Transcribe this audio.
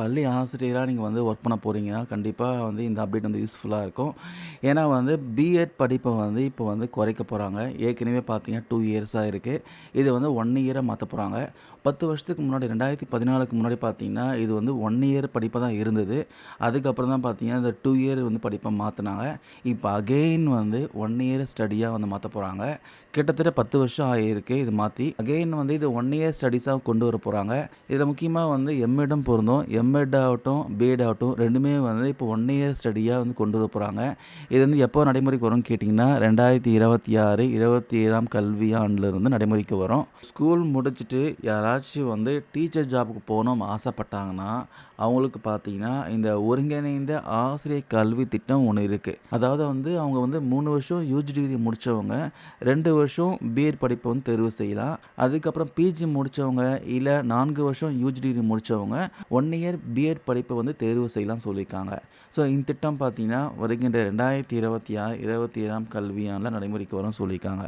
பள்ளி ஆசிரியரா நீங்க வந்து ஒர்க் பண்ண போறீங்கன்னா, கண்டிப்பா வந்து இந்த அப்டேட் வந்து யூஸ்ஃபுல்லா இருக்கும். ஏன்னா வந்து பிஎட் படிப்ப வந்து இப்போ வந்து குறைக்க போறாங்க. ஏற்கனவே பார்த்தீங்கன்னா 2 இயர்ஸா இருக்கு. இது வந்து 1 இயரா மாத்த போறாங்க. 10 வருஷத்துக்கு முன்னாடி 2014க்கு முன்னாடி பார்த்தீங்கன்னா, இது வந்து 1 இயர் படிப்பா தான் இருந்தது. அதுக்கப்புறம் தான் பார்த்தீங்கன்னா, இந்த 2 இயர் வந்து படிப்பா மாத்துனாங்க. இப்ப அகெயின் வந்து 1 இயர் ஸ்டடியா வந்து மாத்த போறாங்க. கிட்டத்தட்ட 10 வருஷம் ஆகியிருக்கு இது மாத்தி. அகெயின் வந்து இது 1 இயர் ஸ்டடீஸா கொண்டு வர போறாங்க. இதில முக்கியமா வந்து எம்.எடும் பொருந்தும். எம்.எட் ஆகட்டும், பி.எட் ஆகட்டும் 2மே வந்து இப்போ 1 இயர் ஸ்டடியா வந்து கொண்டு வர போறாங்க. இது வந்து எப்போ நடைமுறைக்கு வரும்னு கேட்டிங்கன்னா, 2026, 27ஆம் கல்வியாண்டிலிருந்து நடைமுறைக்கு வரும். ஸ்கூல் முடிச்சுட்டு யாராச்சும் வந்து டீச்சர் ஜாப்‌க்கு போணும்னு ஆசைப்பட்டாங்கன்னா, அவங்களுக்கு பார்த்தீங்கன்னா, இந்த ஒருங்கிணைந்த ஆசிரியர் கல்வி திட்டம் ஒண்ணு இருக்கு. அதாவது வந்து அவங்க வந்து 3 வருஷம் யூஜி டிகிரி முடிச்சவங்க, 2 வருஷம் பிஎட் படிப்ப வந்து தேர்வு செய்யலாம். அதுக்கப்புறம் பிஜி முடிச்சவங்க, இல்ல 4 வருஷம் யூஜி டிகிரி முடிச்சவங்க, 1 இயர் பிஎட் படிப்ப வந்து தேர்வு செய்யலாம்னு சொல்லியிருக்காங்க. ஸோ இந்த திட்டம் பார்த்தீங்கன்னா, வருகின்ற 2026, 27ஆம் கல்வியாண்டுல நடைமுறைக்கு வரும்னு சொல்லியிருக்காங்க.